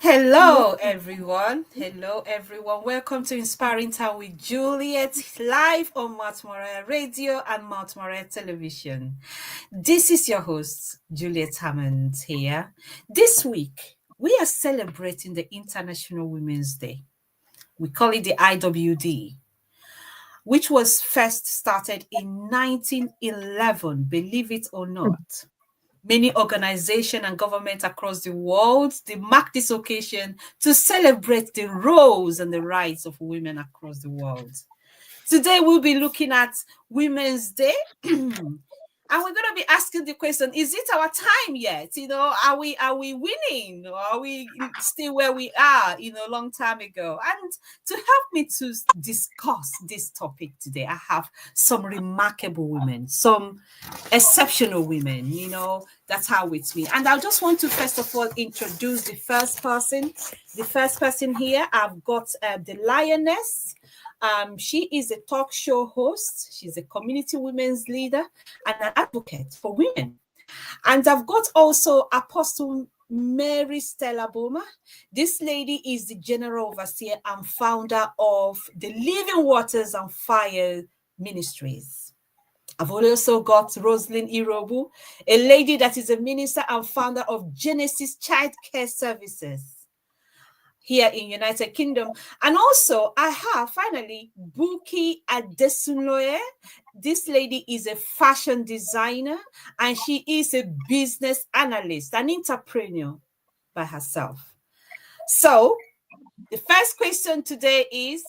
Hello, everyone. Hello, everyone. Welcome to Inspiring Time with Juliet, live on Moriah Radio and Moriah Television. This is your host, Juliet Hammond here. This week, we are celebrating the International Women's Day. We call it the IWD, which was first started in 1911, believe it or not. Many organizations and governments across the world, they mark this occasion to celebrate the roles and the rights of women across the world. Today, we'll be looking at Women's Day. And we're going to be asking the question, is it our time yet? Are we winning? Or are we still where we are, a long time ago? And to help me to discuss this topic today, I have some remarkable women, some exceptional women, that are with me. And I just want to first of all introduce the first person. The first person here, I've got the Lioness. She is a talk show host. She's a community women's leader and an advocate for women. And I've got also Apostle Mary Stella Boma. This lady is the general overseer and founder of the Living Waters and Fire Ministries. I've also got Rosalind Irobu, a lady that is a minister and founder of Genesis Child Care Services here in United Kingdom. And also I have finally Buki Adesunloye. This lady is a fashion designer and she is a business analyst, an entrepreneur by herself. So the first question today is,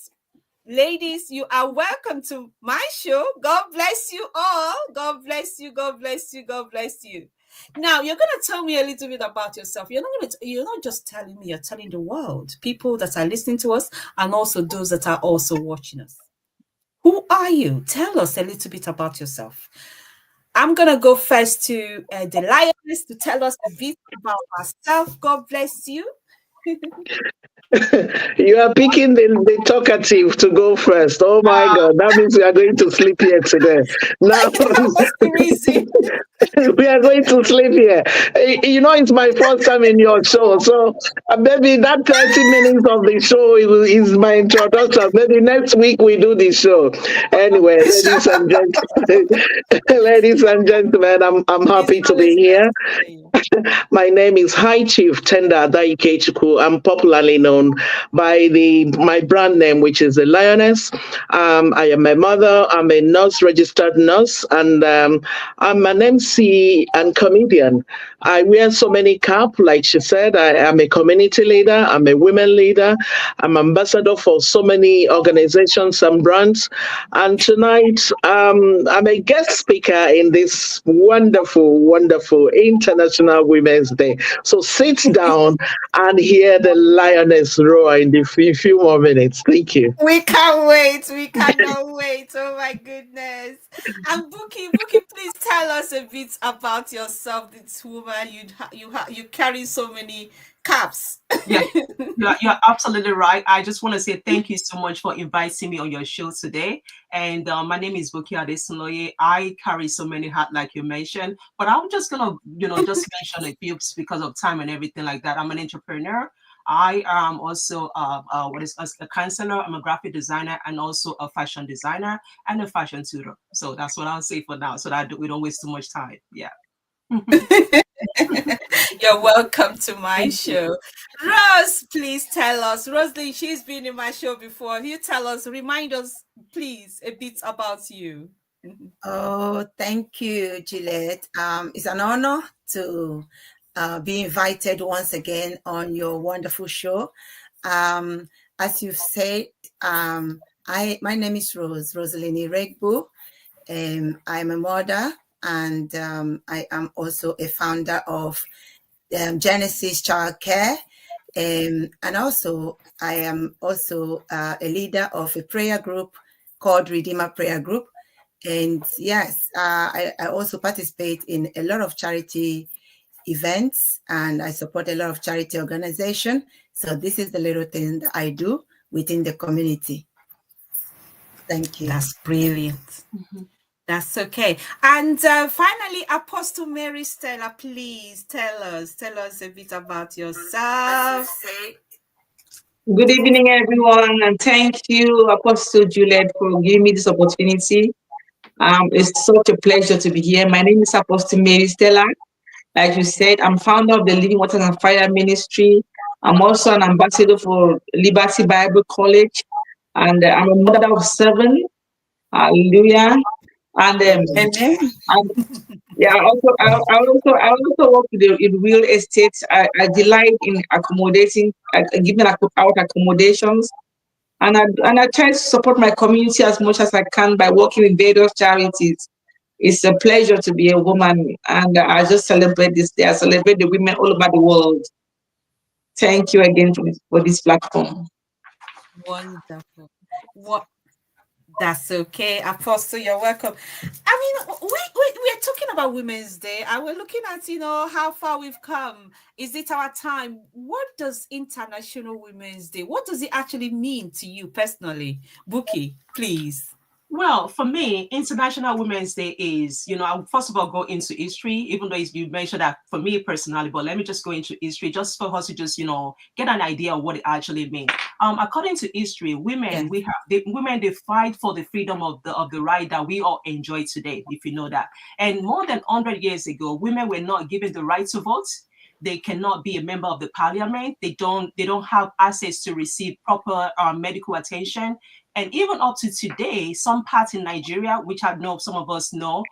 ladies, you are welcome to my show. God bless you all. God bless you. God bless you. God bless you. Now, you're going to tell me a little bit about yourself. You're not just telling me, you're telling the world, people that are listening to us, and also those that are also watching us. Who are you? Tell us a little bit about yourself. I'm going to go first to the Lioness to tell us a bit about herself. God bless you. You are picking the talkative to go first. Oh my God, that means we are going to sleep here today. Now, That was the reason. we are going to sleep here. It's my first time in your show, so maybe that 30 minutes of the show is my introduction. Maybe next week we do the show. Anyway, ladies and gentlemen, ladies and gentlemen, I'm happy to be here. My name is High Chief Tenda Adaikechukwu. I'm popularly known by my brand name, which is the Lioness. I am a mother. I'm a nurse, registered nurse, and I'm an MC and comedian. I wear so many caps, like she said. I am a community leader. I'm a women leader. I'm ambassador for so many organizations and brands. And tonight, I'm a guest speaker in this wonderful, wonderful International Women's Day. So sit down and hear the lioness roar in the few more minutes. Thank you. We can't wait. We cannot wait. Oh my goodness. And Buki, please tell us a bit about yourself. This woman, you carry so many caps. Yeah, you're absolutely right. I just want to say thank you so much for inviting me on your show today. And my name is Buki Adesunloye. I carry so many hats, like you mentioned, but I'm just gonna, just mention a few because of time and everything like that. I'm an entrepreneur. I am also a counselor. I'm a graphic designer and also a fashion designer and a fashion tutor. So that's what I'll say for now, so that we don't waste too much time. Yeah. You're welcome to my Thank you. show. Rose, please tell us. Rosalie, she's been in my show before. You tell us, remind us, please, a bit about you. Oh, thank you, Juliet. It's an honor to be invited once again on your wonderful show. As you've said, my name is Rosalini Regbu. I'm a mother, and I am also a founder of Genesis Child Care. And also, I am also a leader of a prayer group called Redeemer Prayer Group. And yes, I also participate in a lot of charity events, and I support a lot of charity organizations. So this is the little thing that I do within the community. Thank you. That's brilliant. That's okay. And finally, Apostle Mary Stella, please tell us a bit about yourself. Good evening, everyone, and thank you, Apostle Juliet, for giving me this opportunity. It's such a pleasure to be here. My name is Apostle Mary Stella. Like you said, I'm founder of the Living Waters and Fire Ministry. I'm also an ambassador for Liberty Bible College, and I'm a mother of 7. Hallelujah. And Amen. yeah, I also work in real estate. I delight in accommodating, giving out accommodations, and I try to support my community as much as I can by working with various charities. It's a pleasure to be a woman, and I just celebrate this day. I celebrate the women all over the world. Thank you again for this platform. Wonderful. What? That's okay, Apostle. You're welcome. I mean, we're talking about Women's Day, and we're looking at how far we've come. Is it our time? What does International Women's Day? What does it actually mean to you personally, Buki? Please. Well, for me, International Women's Day is, I'll first of all go into history, even though you mentioned that for me personally, but let me just go into history just for us to just, get an idea of what it actually means. According to history, women, women, they fight for the freedom of the right that we all enjoy today, if you know that. And more than 100 years ago, women were not given the right to vote. They cannot be a member of the parliament. They don't have access to receive proper medical attention. And even up to today, some parts in Nigeria, which I know some of us know,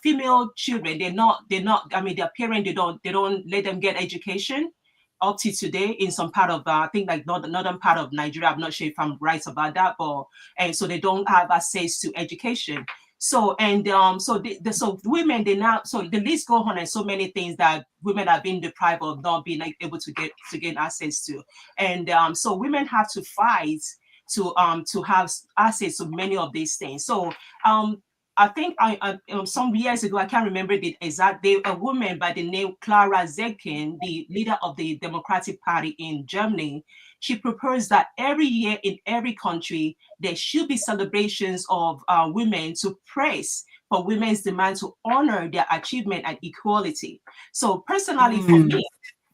female children, I mean, their parents, they don't let them get education up to today in some part of, I think like northern part of Nigeria. I'm not sure if I'm right about that, and so they don't have access to education. So so women, so the list go on, and so many things that women have been deprived of not being able to gain access to, and so women have to fight to have access to many of these things. So I think some years ago, I can't remember the exact day, a woman by the name Clara Zetkin, the leader of the Democratic Party in Germany, she proposed that every year in every country, there should be celebrations of women to praise for women's demand to honor their achievement and equality. So personally, for me,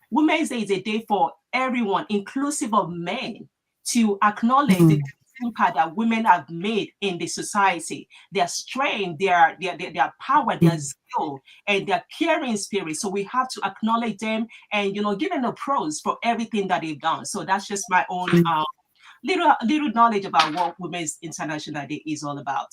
Women's Day is a day for everyone, inclusive of men, to acknowledge the impact that women have made in the society, their strength, their power, their skill, and their caring spirit. So we have to acknowledge them and give them a praise for everything that they've done. So that's just my own little knowledge about what Women's International Day is all about.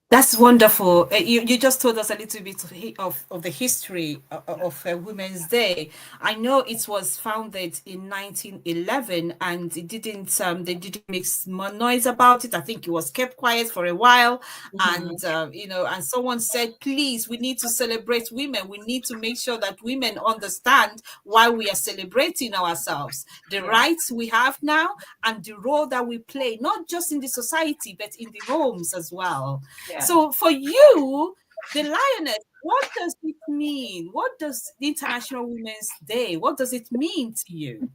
That's wonderful. You just told us a little bit of the history of Women's Day. I know it was founded in 1911, and it didn't. They didn't make more noise about it. I think it was kept quiet for a while, and and someone said, "Please, we need to celebrate women. We need to make sure that women understand why we are celebrating ourselves, the rights we have now, and the role that we play, not just in the society but in the homes as well." Yeah. So for you, the Lioness, what does it mean? What does the International Women's Day, what does it mean to you?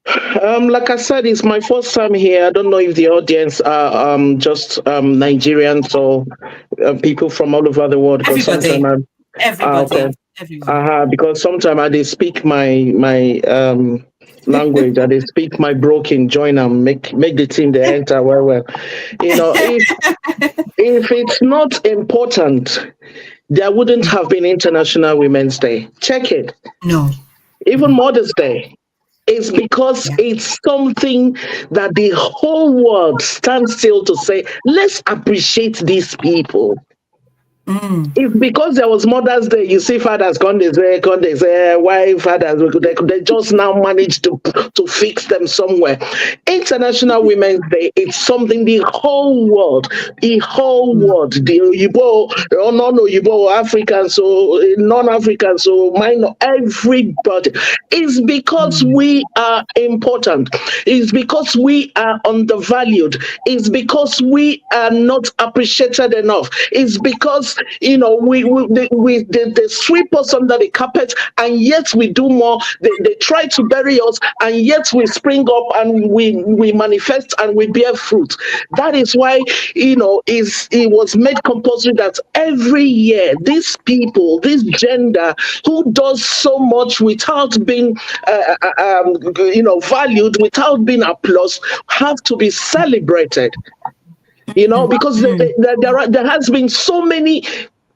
Like I said, it's my first time here. I don't know if the audience are just Nigerians or people from all over the world. Everybody. Okay. Because sometimes I speak my language, and they speak my broken, join and make the team they enter well. If it's not important, there wouldn't have been International Women's Day. Check it. No. Even Mother's Day. It's because it's something that the whole world stands still to say, let's appreciate these people. It's because there was Mother's Day, you see fathers come there, why fathers, they just now managed to fix them somewhere. International Women's Day, it's something the whole world, the Oyibo, non-Oyibo, Africans, so non-Africans, so minor, everybody. It's because we are important. It's because we are undervalued. It's because we are not appreciated enough. It's because they sweep us under the carpet, and yet we do more. They try to bury us, and yet we spring up and we manifest and we bear fruit. That is why, it was made compulsory that every year these people, this gender who does so much without being valued, without being applauded, have to be celebrated. Because there has been so many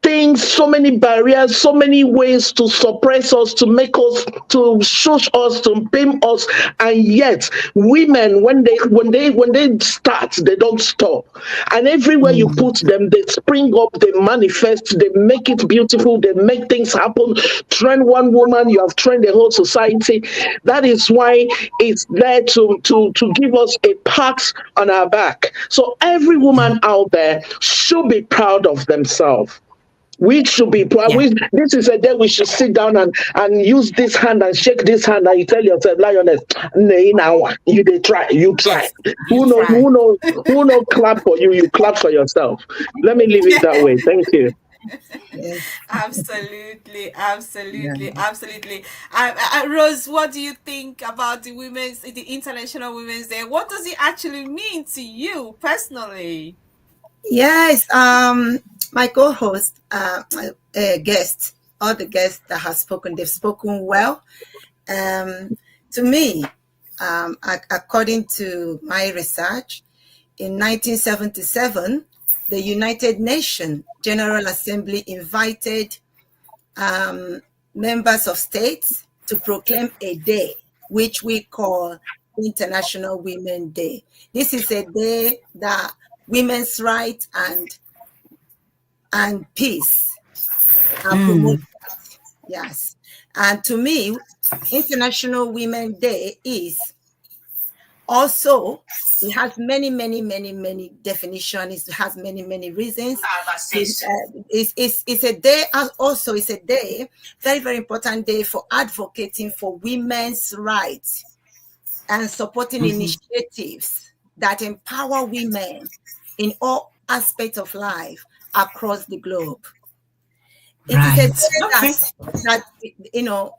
things, so many barriers, so many ways to suppress us, to make us, to shush us, to pin us, and yet women, when they start, they don't stop. And everywhere you put them, they spring up, they manifest, they make it beautiful, they make things happen. Train one woman, you have trained the whole society. That is why it's there to give us a pat on our back. So every woman out there should be proud of themselves. We should be proud. This is a day we should sit down and use this hand and shake this hand, and you tell yourself, Lioness, nay, now you try. Who knows clap for you? You clap for yourself. Let me leave it that way. Thank you. Yes. Absolutely. Yeah. Rose, what do you think about the International Women's Day? What does it actually mean to you personally? Yes, my co-host, guest, all the guests that have spoken, they've spoken well. To me, according to my research, in 1977, the United Nations General Assembly invited members of states to proclaim a day, which we call International Women's Day. This is a day that women's rights and peace are promoted. Yes. And to me, International Women's Day is also, it has many definitions. It has many reasons. It's a day, also it's a day, very important day for advocating for women's rights and supporting initiatives that empower women in all aspects of life across the globe. It is a day that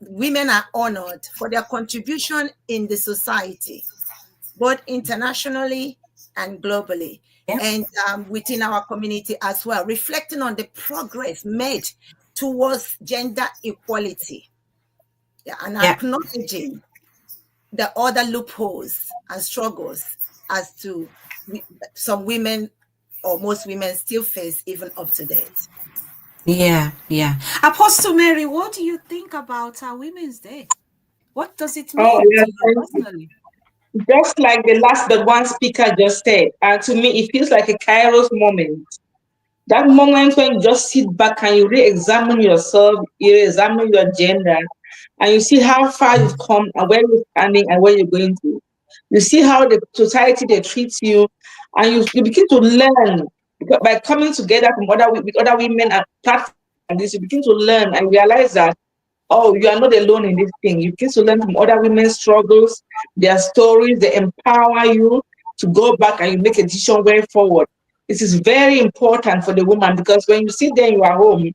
women are honored for their contribution in the society, both internationally and globally, and within our community as well, reflecting on the progress made towards gender equality, and acknowledging the other loopholes and struggles as to some women or most women still face even up to date. Yeah. Apostle Mary, what do you think about our Women's Day? What does it mean to you personally? Just like the one speaker just said, to me, it feels like a Kairos moment. That moment when you just sit back and you re-examine yourself, you re-examine your gender, and you see how far you've come and where you're standing and where you're going to. You see how the society they treat you, and you begin to learn by coming together with other women and platforms like this. You begin to learn and realize that, oh, you are not alone in this thing. You begin to learn from other women's struggles, their stories. They empower you to go back and you make a decision way forward. This is very important for the woman, because when you sit there in your home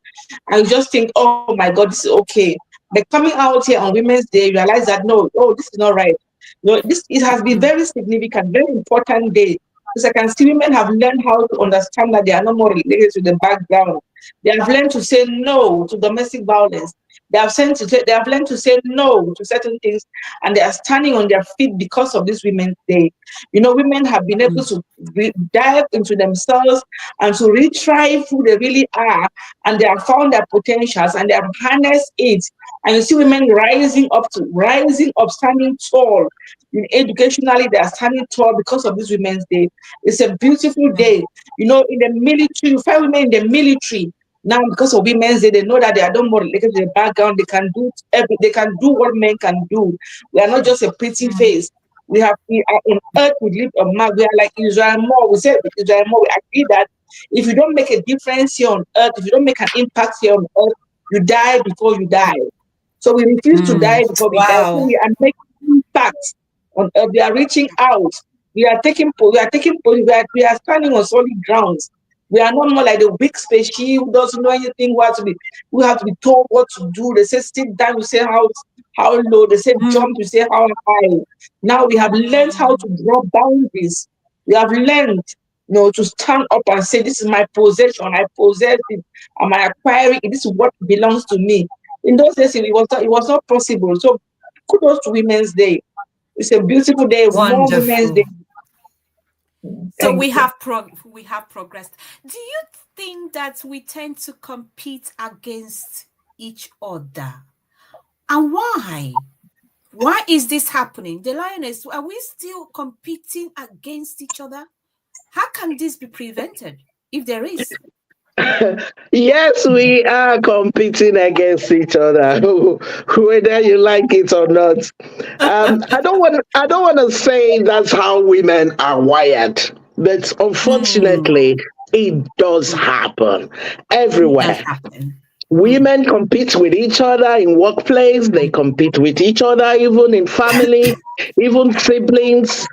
and you just think, oh my God, this is okay. But coming out here on Women's Day, you realize that no, this is not right. It has been very significant, very important day. Because I can see women have learned how to understand that they are no more related to the background. They have learned to say no to domestic violence. They have learned to say no to certain things, and they are standing on their feet because of this Women's Day. Women have been able to dive into themselves and to retry who they really are, and they have found their potentials and they have harnessed it. And you see women rising up, standing tall. Educationally, they are standing tall because of this Women's Day. It's a beautiful day. In the military, you find women in the military. Now, because of Women's Day, they know that they are no more related to the background. They can do what men can do. We are not just a pretty face. We are on earth. We live on Mars. We are like Israel more. We say Israel more. We agree that if you don't make a difference here on earth, if you don't make an impact here on earth, you die before you die. So we refuse to die before we die. So we are making impact on earth. We are reaching out. We are taking. We are standing on solid grounds. We are not more like the weak species who doesn't know anything. We have to be told what to do. They say sit down, we say how low. They say jump, we say how high. Now we have learned how to draw boundaries. We have learned, to stand up and say, this is my possession. I possess it. Am I acquiring it? This is what belongs to me. In those days, it was not possible. So kudos to Women's Day. It's a beautiful day. More Women's Day. Wonderful. So Thank we you. have we have progressed. Do you think that we tend to compete against each other? And why? Why is this happening? The Lioness, are we still competing against each other? How can this be prevented if there is? Yes, we are competing against each other, whether you like it or not. I don't want. I don't want to say that's how women are wired, but Mm, unfortunately, it does happen it does everywhere. happen. Mm, Women compete with each other in workplace, they compete with each other even in family, even siblings,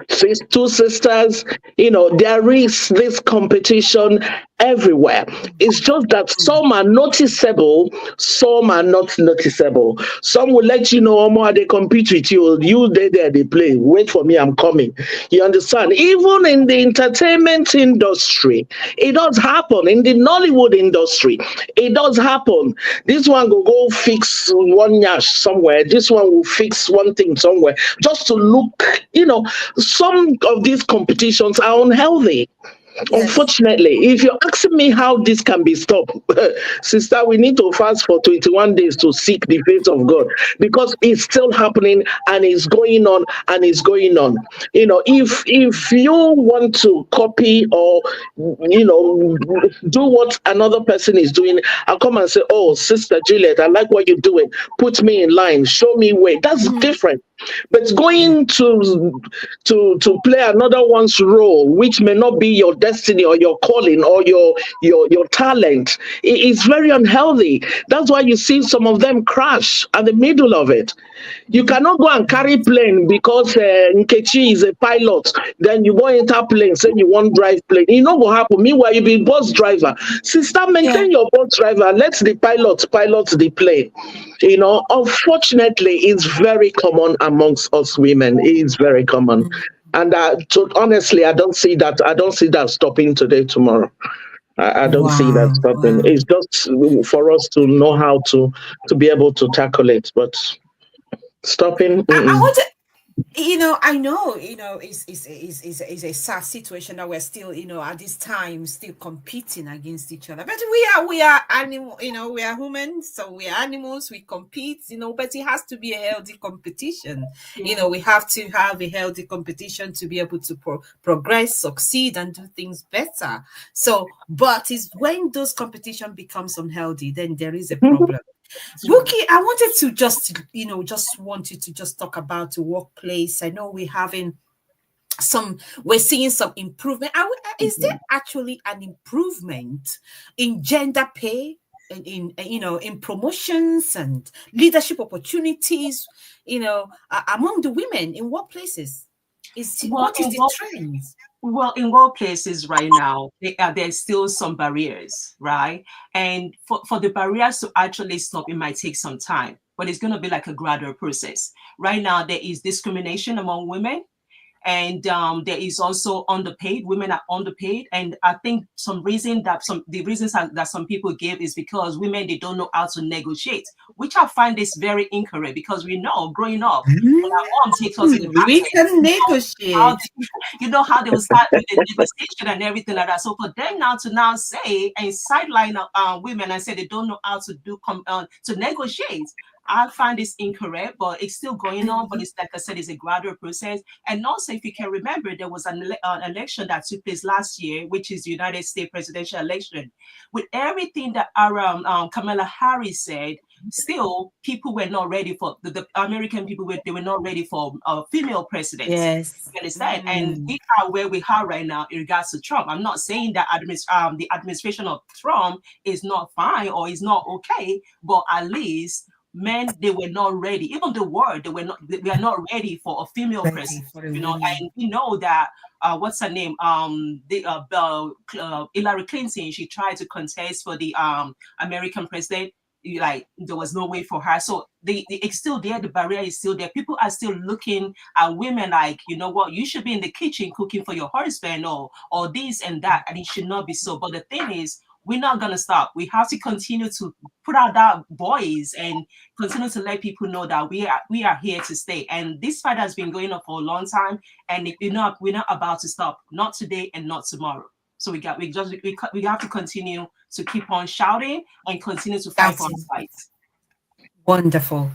two sisters. There is this competition everywhere. It's just that mm. some are noticeable, some are not noticeable. Some will let you know, Omo, they compete with you. You there, they play. Wait for me, I'm coming. You understand? Even in the entertainment industry, it does happen. In the Nollywood industry, it does happen. This one will go fix one yash somewhere. This one will fix one thing somewhere just to look. Some of these competitions are unhealthy. Yes. Unfortunately, if you're asking me how this can be stopped, sister, we need to fast for 21 days to seek the face of God, because it's still happening and it's going on and it's going on. If you want to copy or do what another person is doing, I'll come and say, "Oh, Sister Juliet, I like what you're doing. Put me in line. Show me way." That's different. But Yeah. going to play another one's role, which may not be your destiny or your calling or your talent, is very unhealthy. That's why you see some of them crash at the middle of it. You cannot go and carry plane because Nkechi is a pilot. Then you go enter plane, say you want drive plane. It not go happen. Meanwhile, you be bus driver. Sister, Yeah. maintain your bus driver. Let the pilot the plane. Unfortunately, it's very common amongst us women. It is very common. And honestly, I don't see that. I don't see that stopping today, tomorrow. I don't see that Wow. stopping. Wow. It's just for us to know how to be able to tackle it. But stopping, I mm-mm. want to, I know, it's a sad situation that we're still, at this time, still competing against each other. But we are animal, we are humans, so we are animals. We compete, but it has to be a healthy competition. Yeah. We have to have a healthy competition to be able to progress, succeed, and do things better. So, but it's when those competition becomes unhealthy, then there is a problem. That's right. Bookie, I wanted to just want you to just talk about the workplace. I know we're seeing some improvement. Is there actually an improvement in gender pay and in promotions and leadership opportunities, among the women in workplaces? Well, What is the trend? in workplaces right now, there's still some barriers, right? And for the barriers to actually stop, it might take some time, but it's going to be like a gradual process. Right now, there is discrimination among women, and there is also underpaid. Women are underpaid, and I think the reasons that some people give is because women, they don't know how to negotiate, which I find is very incorrect, because we know growing up when our mom takes us to the We market, can how negotiate. how they will start with the negotiation and everything like that. So for them now to say and sideline women and say they don't know how to to negotiate, I find this incorrect, but it's still going on. But it's, like I said, it's a gradual process. And also, if you can remember, there was an election that took place last year, which is the United States presidential election. With everything that our Kamala Harris said, still people were not ready for the American people. They were not ready for female presidents. Yes. You understand? And we are where we are right now in regards to Trump. I'm not saying that the administration of Trump is not fine or is not okay, but at least men, they were not ready. Even the word, we are not ready for a female Ready president, for the you know. women. And we know that what's her name? Hillary Clinton, she tried to contest for the American president. Like there was no way for her. So it's still there, the barrier is still there. People are still looking at women like, you know what, you should be in the kitchen cooking for your husband, or this and that, and it should not be so. But the thing is, we're not gonna stop. We have to continue to put out that voice and continue to let people know that we are here to stay. And this fight has been going on for a long time, and we're not about to stop. Not today and not tomorrow. So we have to continue to keep on shouting and continue to fight for That's our fights. wonderful.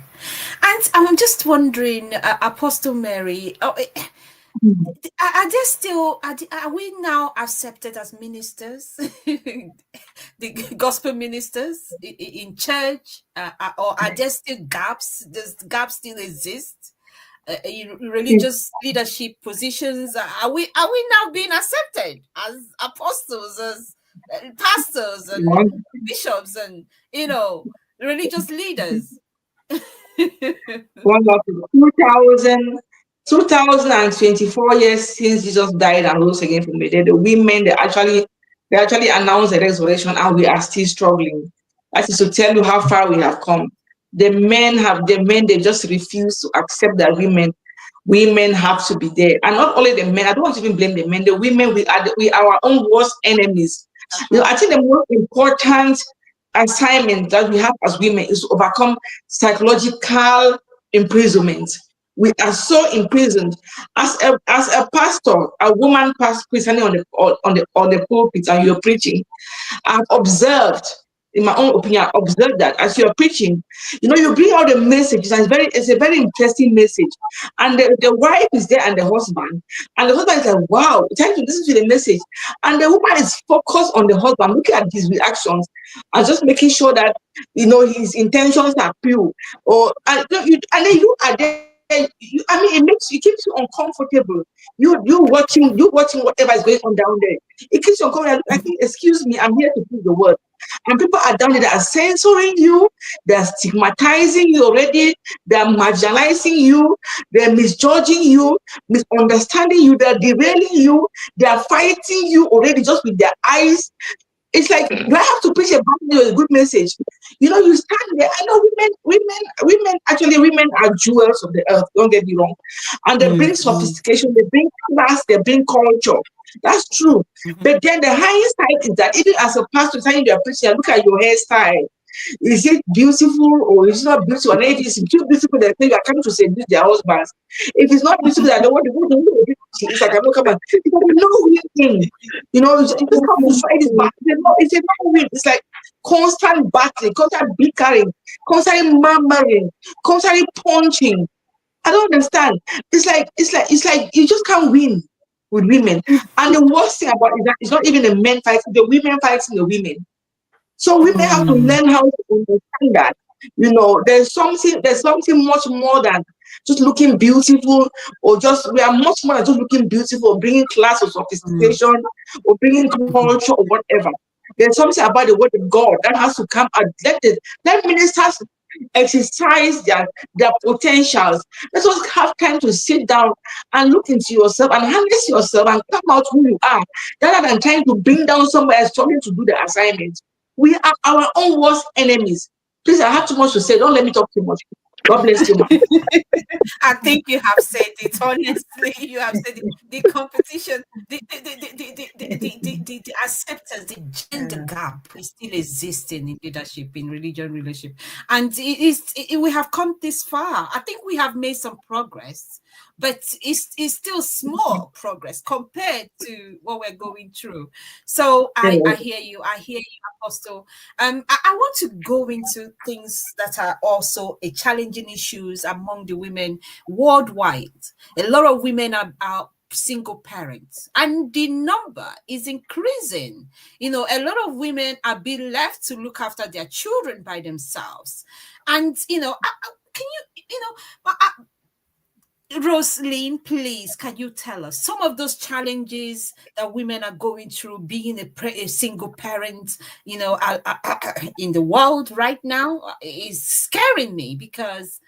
And I'm just wondering, Apostle Mary, are there still are we now accepted as ministers, the gospel ministers in church, or are there still gaps? Does gaps still exist? In religious leadership positions, are we now being accepted as apostles, as pastors and bishops, and religious leaders? Wonderful. 2024 years since Jesus died and rose again from the dead, the women, they actually announced the resurrection, and we are still struggling. That is to tell you how far we have come. The men they just refuse to accept that women have to be there. And not only the men, I don't want to even blame the men, the women, we are our own worst enemies. I think the most important assignment that we have as women is to overcome psychological imprisonment. We are so imprisoned. As a pastor, a woman pastor standing on the pulpit, and you're preaching, I've observed, in my own opinion, I observed that as you're preaching, you bring out the message, and it's a very interesting message. And the wife is there and the husband is like, wow, trying to listen to the message. And the woman is focused on the husband, looking at his reactions and just making sure that his intentions are pure. And then you are there. It keeps you uncomfortable. You watching whatever is going on down there. It keeps you uncomfortable. I think, excuse me, I'm here to preach the word. And people are down there that are censoring you, they're stigmatizing you already, they're marginalizing you, they're misjudging you, misunderstanding you, they're derailing you, they're fighting you already just with their eyes. It's like, do I have to preach a good message? You stand there. I know women are jewels of the earth. Don't get me wrong, and they bring sophistication, they bring class, they bring culture. That's true. But then the highest side is that even as a pastor, telling you are preaching, look at your hairstyle. Is it beautiful or is it not beautiful? And if it's too beautiful, they think are coming to seduce their husbands. If it's not beautiful, I don't want to go to the it's like, I'm not coming. No thing. It's just come to fight this battle. It's a no win. It's like constant battling, constant bickering, constantly murmuring, constantly punching. I don't understand. It's like you just can't win with women. And the worst thing about it is that it's not even the men fighting, the women fighting the women. So women have to learn how to understand that. There's something much more than just looking beautiful, or we are much more than just looking beautiful, or bringing class or sophistication, or bringing culture or whatever. There's something about the word of God that has to come and let ministers exercise their potentials. Let us have time to sit down and look into yourself and harness yourself and come out who you are, rather than trying to bring down somebody else trying to do the assignment. We are our own worst enemies. Please, I have too much to say. Don't let me talk too much. God bless you, man. I think you have said it. Honestly, you have said it. The competition, the acceptance, the gender gap is still existing in leadership, in religion leadership, and we have come this far. I think we have made some progress, but it's still small progress compared to what we're going through. So I hear you. I hear you, Apostle. I want to go into things that are also a challenging issues among the women worldwide. A lot of women are single parents, and the number is increasing. A lot of women are being left to look after their children by themselves. And can you Rosaline, please, can you tell us some of those challenges that women are going through being a single parent, in the world right now is scaring me because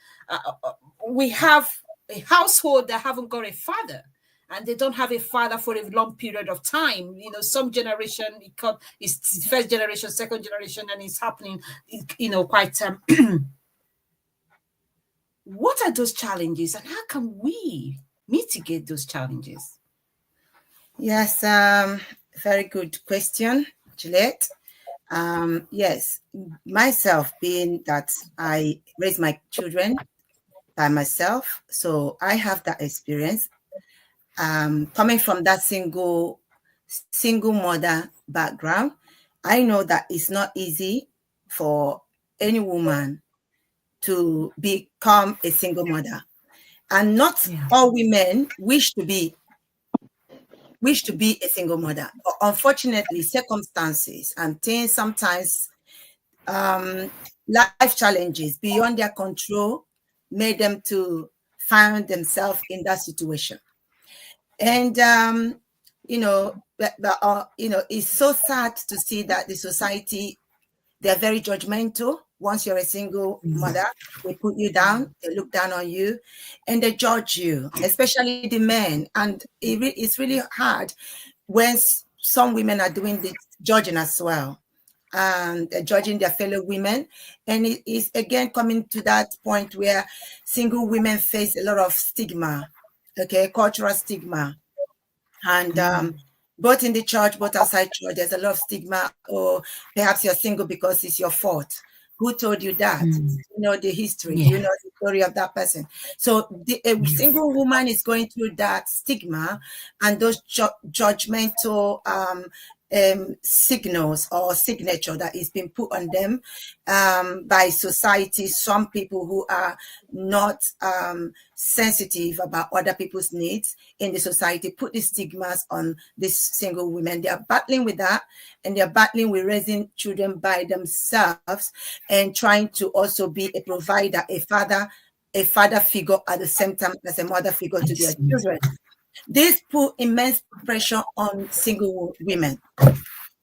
we have a household that haven't got a father and they don't have a father for a long period of time. Some generation it's first generation, second generation, and it's happening, quite what are those challenges and how can we mitigate those challenges? Yes, very good question, Juliet. Yes, myself being that I raise my children by myself, so I have that experience. Coming from that single mother background, I know that it's not easy for any woman to become a single mother, and not all women wish to be a single mother. But unfortunately, circumstances and things sometimes, life challenges beyond their control made them to find themselves in that situation. And it's so sad to see that the society, they're very judgmental. Once you're a single mother, they put you down, they look down on you, and they judge you, especially the men. And it's really hard when some women are doing the judging as well, and judging their fellow women. And it is again coming to that point where single women face a lot of stigma, cultural stigma. And both in the church, both outside church, there's a lot of stigma. Or perhaps you're single because it's your fault. Who told you that? You know the history. You know the story of that person. So a single woman is going through that stigma and those judgmental signals or signature that is being put on them by society. Some people who are not sensitive about other people's needs in the society put the stigmas on these single women. They are battling with that, and they're battling with raising children by themselves and trying to also be a provider, a father figure at the same time as a mother figure to their children. This put immense pressure on single women.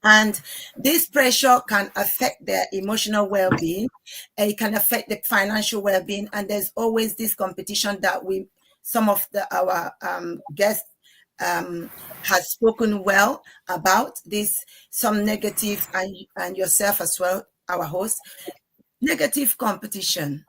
And this pressure can affect their emotional well-being. It can affect the financial well-being. And there's always this competition that some of our guests has spoken well about this, some negative, and yourself as well, our host, negative competition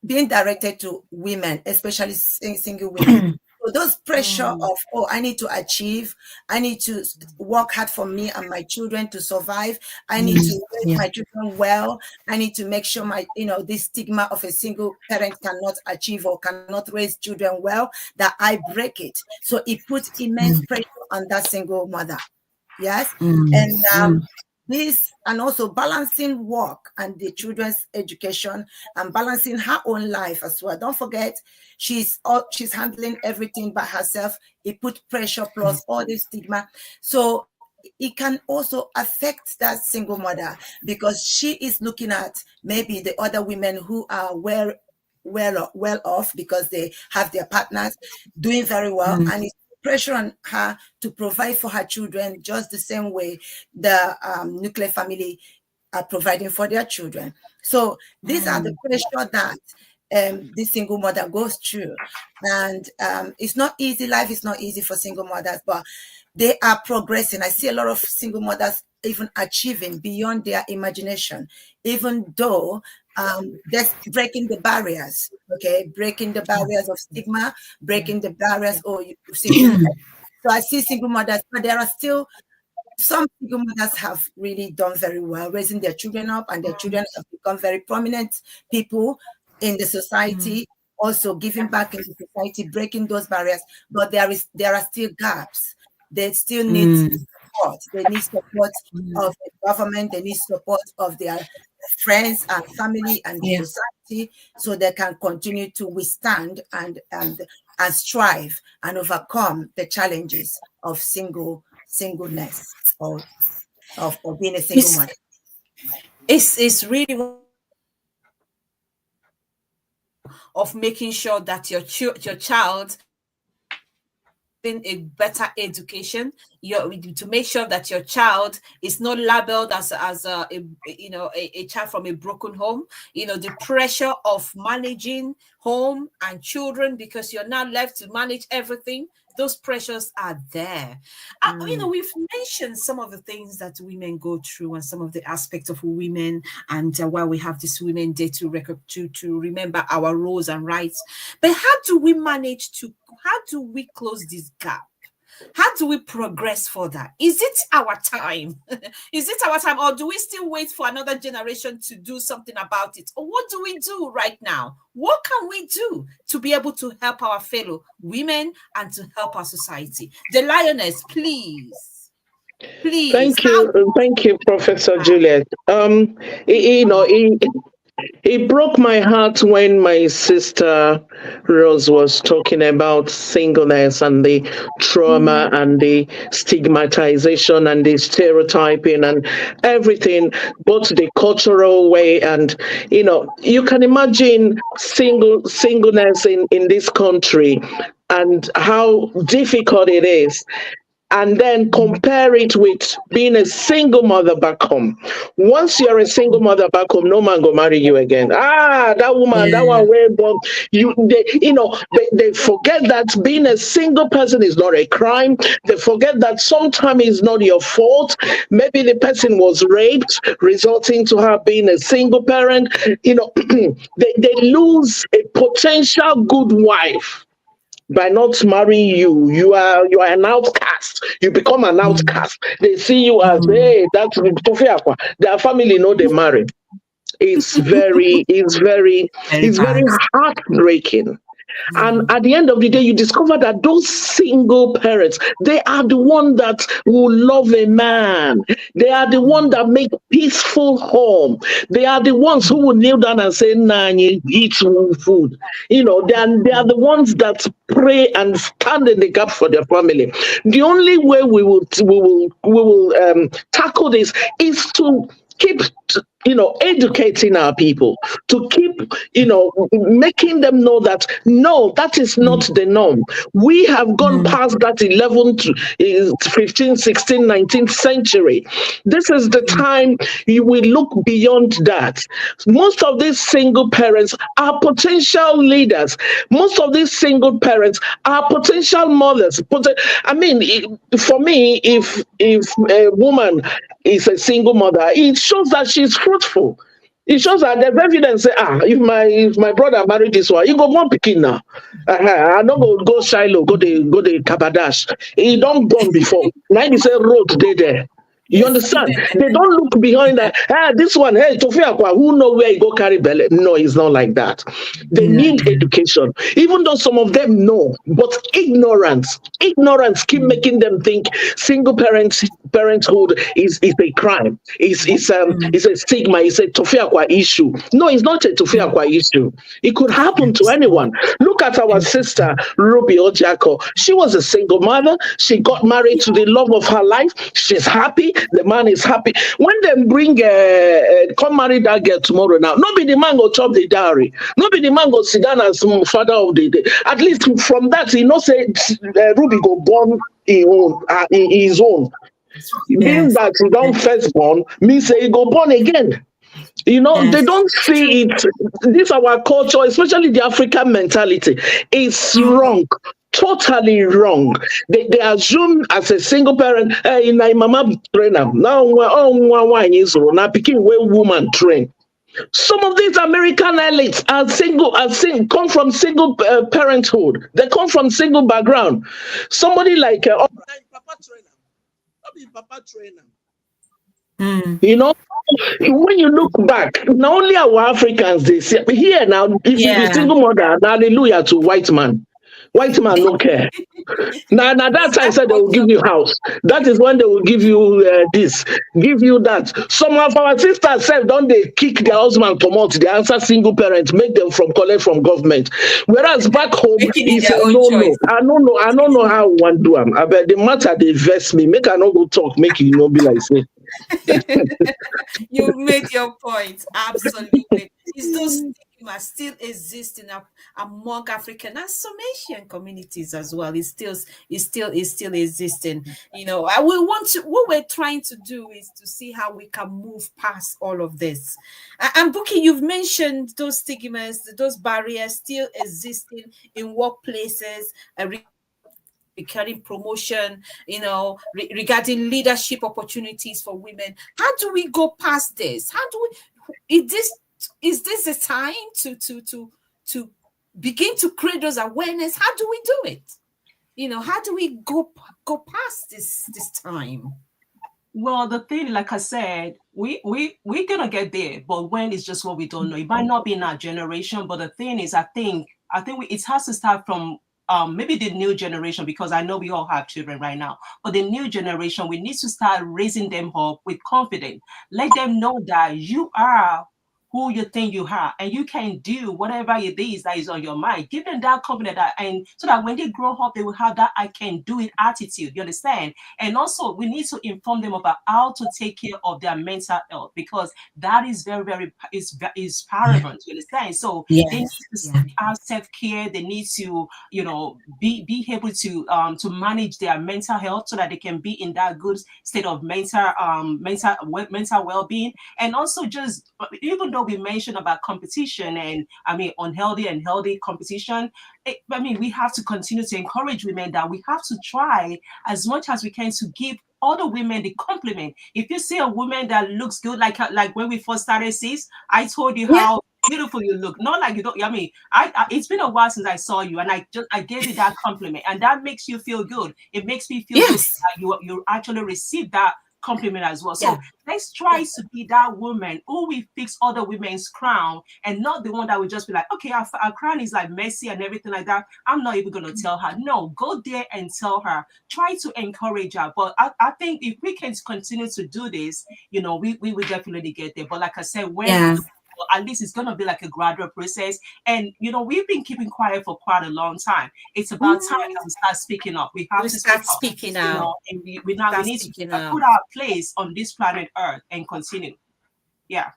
being directed to women, especially single women. So those pressure of, I need to achieve, I need to work hard for me and my children to survive, I need to raise my children well, I need to make sure this stigma of a single parent cannot achieve or cannot raise children well, that I break it. So it puts immense pressure on that single mother. Yes. And this, and also balancing work and the children's education and balancing her own life as well. Don't forget, she's handling everything by herself. It put pressure plus all this stigma. So it can also affect that single mother because she is looking at maybe the other women who are well off because they have their partners doing very well, and it's pressure on her to provide for her children just the same way the nuclear family are providing for their children. So these are the pressure that this single mother goes through. And it's not easy. Life is not easy for single mothers, but they are progressing. I see a lot of single mothers even achieving beyond their imagination, even though just breaking the barriers, breaking the barriers of stigma, breaking the barriers. So I see single mothers, but there are still some single mothers have really done very well, raising their children up, and their children have become very prominent people in the society, also giving back in the society, breaking those barriers. But there are still gaps. They still need support. They need support of the government. They need support of their friends and family and the society, so they can continue to withstand and strive and overcome the challenges of singleness or of being a single mother. It's really of making sure that your child in a better education, to make sure that your child is not labeled as a child from a broken home. The pressure of managing home and children, because you're now left to manage everything. Those pressures are there. We've mentioned some of the things that women go through and some of the aspects of women, and why we have this Women Day to remember our roles and rights. But how do we close this gap? How do we progress further? Is it our time? Is it our time, or do we still wait for another generation to do something about it? Or what do we do right now? What can we do to be able to help our fellow women and to help our society? The Lioness, please. Thank you, Professor Juliet. It broke my heart when my sister Rose was talking about singleness and the trauma and the stigmatization and the stereotyping and everything, both the cultural way and, you can imagine singleness in this country and how difficult it is. And then compare it with being a single mother back home. Once you're a single mother back home, no man go marry you again. That woman, that one way, but they forget that being a single person is not a crime. They forget that sometimes it's not your fault. Maybe the person was raped, resulting to her being a single parent. They lose a potential good wife by not marrying you. You are an outcast. You become an outcast. They see you as, hey, that's Tofiakwa. Their family know they marry. It's very heartbreaking. And at the end of the day, you discover that those single parents, they are the ones that will love a man. They are the ones that make peaceful home. They are the ones who will kneel down and say, Nani, eat food. They are the ones that pray and stand in the gap for their family. The only way we will tackle this is to keep educating our people, to keep making them know that no, that is not the norm. We have gone past that 11th to 15th, 16th, 19th century. This is the time we look beyond that. Most of these single parents are potential leaders. Most of these single parents are potential mothers. For me, if a woman is a single mother, it shows that she's fruitful. It shows that there's evidence. If my brother married this one, he go born pikin now. I don't go Shiloh, go the Kabadash. He don't born before. Now he say road there. You understand? They don't look behind that. This one, hey, Tofiakwa, who know where he go carry belly? No, it's not like that. They need education. Even though some of them know, but ignorance keep making them think single parenthood is a crime. It's a stigma. It's a Tofiakwa issue. No, it's not a Tofiakwa issue. It could happen to anyone. Look at our sister Ruby Ojako. She was a single mother. She got married to the love of her life. She's happy. The man is happy. When they bring come marry that girl tomorrow now, nobody the man go chop the dowry. Nobody the man go sit down as father of the day. At least from that, say Ruby go born his own. Means that he don't first born, means he go born again. They don't see it. This our culture, especially the African mentality, is wrong. Totally wrong. They assume as a single parent, hey, my mama train them. Now now picking where woman train. Some of these American elites come from single parenthood. They come from single background. Somebody like Papa trainer. When you look back, not only our Africans, they say here now, if you be single mother, hallelujah to white man. White man don't care. Now that time said they will give you house. That is when they will give you this, give you that. Some of our sisters said, don't they kick their husband come out? They answer single parents, make them collect from government. Whereas back home, he said, no. I don't know how one do them. I bet the matter they vex me. Make I not go talk. Make you not be like me. You made your point. Absolutely. It's those stigma still exists among African and some Asian communities as well. It's still existing. What we're trying to do is to see how we can move past all of this. And Buki, you've mentioned those stigmas, those barriers still existing in workplaces, regarding promotion, regarding leadership opportunities for women. How do we go past this? How do we? Is this a time to begin to create those awareness? How do we do it? How do we go past this time? Well, the thing, like I said, we're gonna get there, but when is just what we don't know. It might not be in our generation, but the thing is, I think it has to start from maybe the new generation, because I know we all have children right now. But the new generation, we need to start raising them up with confidence. Let them know that you are who you think you are, and you can do whatever it is that is on your mind. Give them that confidence, and so that when they grow up, they will have that "I can do it" attitude. You understand? And also, we need to inform them about how to take care of their mental health, because that is very, very is paramount. You understand? So they need to have self-care. They need to, be able to manage their mental health, so that they can be in that good state of mental well-being. And also, just even though we mentioned about competition, and I mean unhealthy and healthy competition, we have to continue to encourage women that we have to try as much as we can to give other women the compliment. If you see a woman that looks good, like when we first started, sis, I told you how beautiful you look. Not like you don't. It's been a while since I saw you, and I gave you that compliment, and that makes you feel good. It makes me feel good that you actually received that compliment as well. So let's try to be that woman who will fix other women's crown, and not the one that will just be like, okay, our crown is like messy and everything like that. I'm not even going to tell her. No, go there and tell her. Try to encourage her. But I think if we can continue to do this, we will definitely get there. But like I said, at least it's going to be like a gradual process. And, we've been keeping quiet for quite a long time. It's about time that we start speaking up. We have to start speak speaking up, out. and we need to put our place on this planet Earth and continue. Yeah.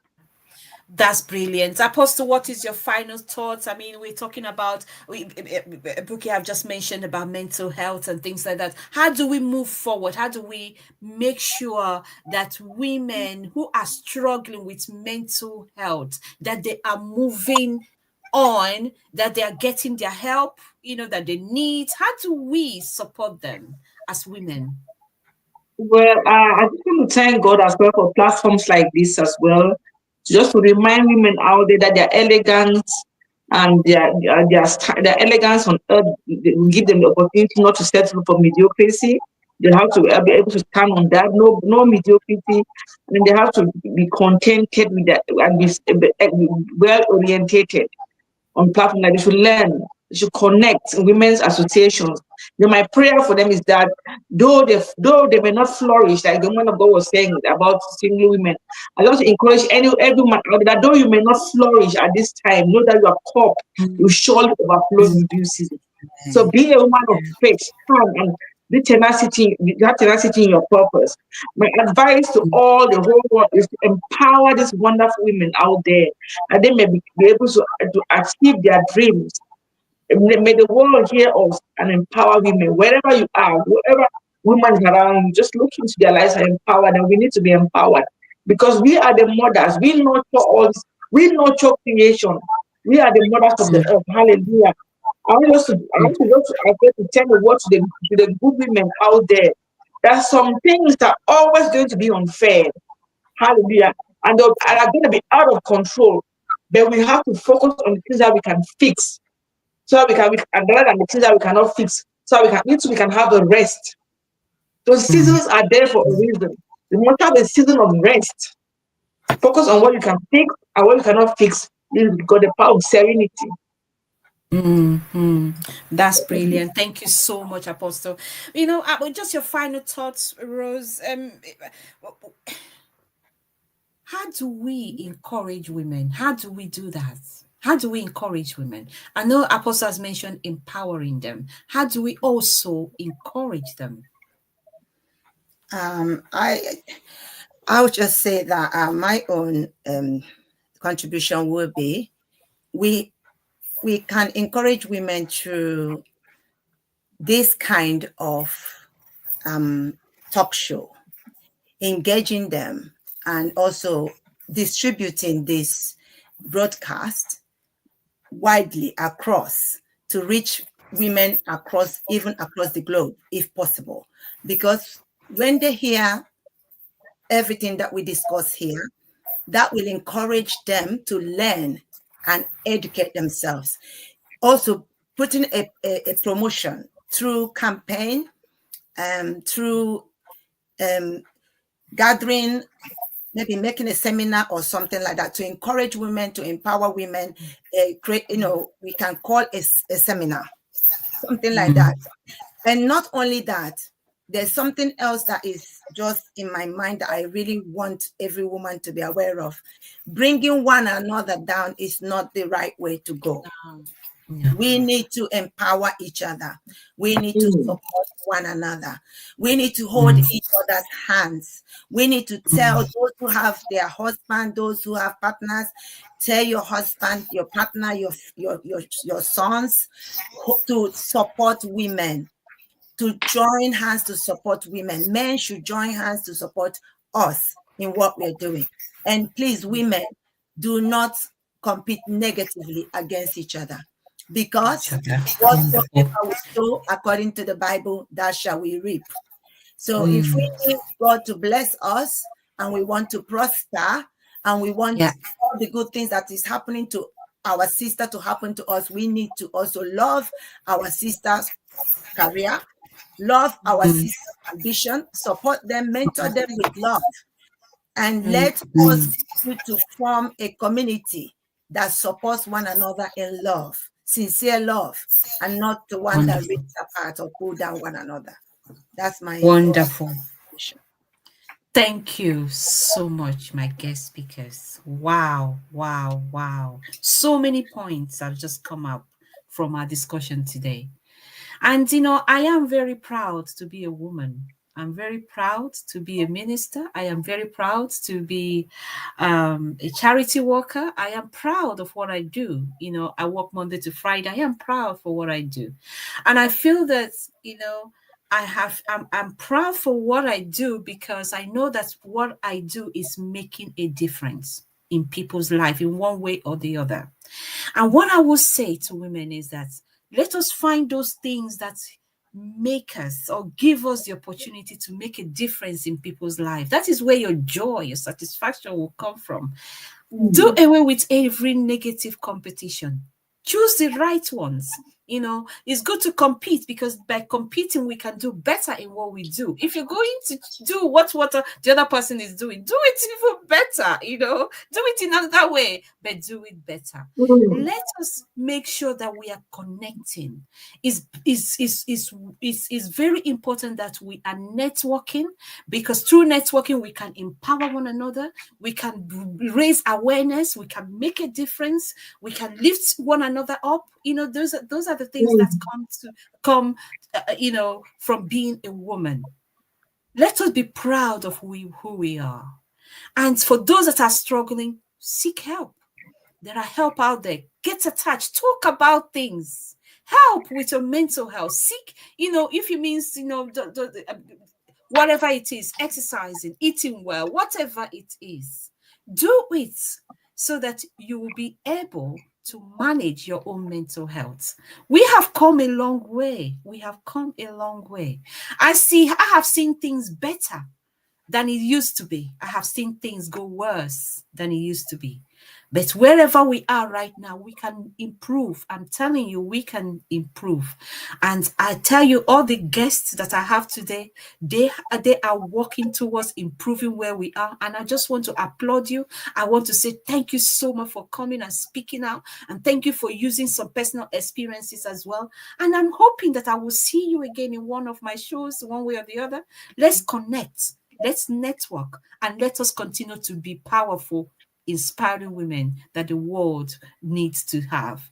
That's brilliant. Apostle, what is your final thoughts? I mean, we're talking about, Buki have just mentioned about mental health and things like that. How do we move forward? How do we make sure that women who are struggling with mental health, that they are moving on, that they are getting their help, that they need? How do we support them as women? Well, I just want to thank God as well for platforms like this as well, just to remind women out there that their elegance and their elegance on earth will give them the opportunity not to settle for mediocrity. They have to be able to stand on that, no mediocrity, and they have to be contented with that and be well orientated on platform. Like they should learn, they should connect women's associations. My prayer for them is that though they may not flourish, like the woman of God was saying about single women, I want to encourage every woman out there that though you may not flourish at this time, know that your cup will surely overflow in due season. So be a woman of faith, stand and have tenacity in your purpose. My advice to all the whole world is to empower these wonderful women out there, and they may be able to achieve their dreams. May the world hear us and empower women wherever you are, whoever women is around you. Just look into their lives and empower them. We need to be empowered because we are the mothers. We nurture all this. We nurture creation. We are the mothers of the earth. Hallelujah. I want to tell the word to the good women out there that some things are always going to be unfair. Hallelujah. And they are going to be out of control. But we have to focus on the things that we can fix. So that and rather than the things that we cannot fix. So we can have a rest. Those seasons are there for a reason. We must have a season of rest. Focus on what you can fix and what you cannot fix. You've got the power of serenity. That's brilliant. Thank you so much, Apostle. Just your final thoughts, Rose. How do we encourage women? How do we do that? How do we encourage women? I know Apostle has mentioned empowering them. How do we also encourage them? I would just say that my own contribution will be we can encourage women through this kind of talk show, engaging them, and also distributing this broadcast widely across to reach women across, even across the globe, if possible. Because when they hear everything that we discuss here, that will encourage them to learn and educate themselves. Also, putting a promotion through campaign, through gathering, maybe making a seminar or something like that to encourage women, to empower women. Create, we can call a seminar, something like that. And not only that, there's something else that is just in my mind that I really want every woman to be aware of. Bringing one another down is not the right way to go. Yeah. We need to empower each other. We need to support one another. We need to hold each other's hands. We need to tell those who have their husband, those who have partners, tell your husband, your partner, your sons to support women, to join hands to support women. Men should join hands to support us in what we're doing. And please, women, do not compete negatively against each other, because whatsoever we sow according to the Bible, that shall we reap. So if we need God to bless us and we want to prosper and we want all the good things that is happening to our sister to happen to us, we need to also love our sister's career, love our sister's ambition, support them, mentor them with love, and let us continue to form a community that supports one another in love, sincere love, and not the one that rips apart or pull down one another. That's my Wonderful. Thank you so much, my guest speakers. Wow, wow, wow. So many points have just come up from our discussion today. And, I am very proud to be a woman. I'm very proud to be a minister. I am very proud to be a charity worker. I am proud of what I do. I work Monday to Friday. I am proud for what I do. And I feel that, I'm proud for what I do because I know that what I do is making a difference in people's life in one way or the other. And what I will say to women is that let us find those things that make us or give us the opportunity to make a difference in people's life. That is where your joy, your satisfaction will come from. Do away with every negative competition. Choose the right ones. It's good to compete because by competing, we can do better in what we do. If you're going to do what the other person is doing, do it even better, do it in another way, but do it better. Let us make sure that we are connecting. It's very important that we are networking, because through networking, we can empower one another, we can raise awareness, we can make a difference, we can lift one another up. Those are the things that come from being a woman. Let us be proud of who we are. And for those that are struggling, seek help. There are help out there. Get attached. Talk about things. Help with your mental health. Seek, if it means, whatever it is, exercising, eating well, whatever it is, do it so that you will be able to manage your own mental health. We have come a long way. We have come a long way. I have seen things better than it used to be. I have seen things go worse than it used to be. But wherever we are right now, we can improve. I'm telling you, we can improve. And I tell you, all the guests that I have today, they are working towards improving where we are. And I just want to applaud you. I want to say thank you so much for coming and speaking out. And thank you for using some personal experiences as well. And I'm hoping that I will see you again in one of my shows, one way or the other. Let's connect. Let's network. And let us continue to be powerful, inspiring women that the world needs to have.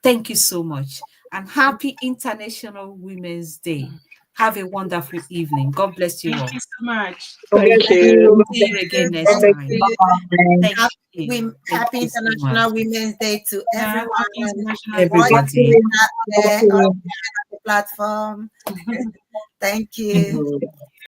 Thank you so much. And happy International Women's Day. Have a wonderful evening. God bless you all. Thank you so much. Thank you. See you again next time. Thank you. Happy Thank you so International much. Women's Day to everyone. Everybody. Watching out there on the platform. Thank you.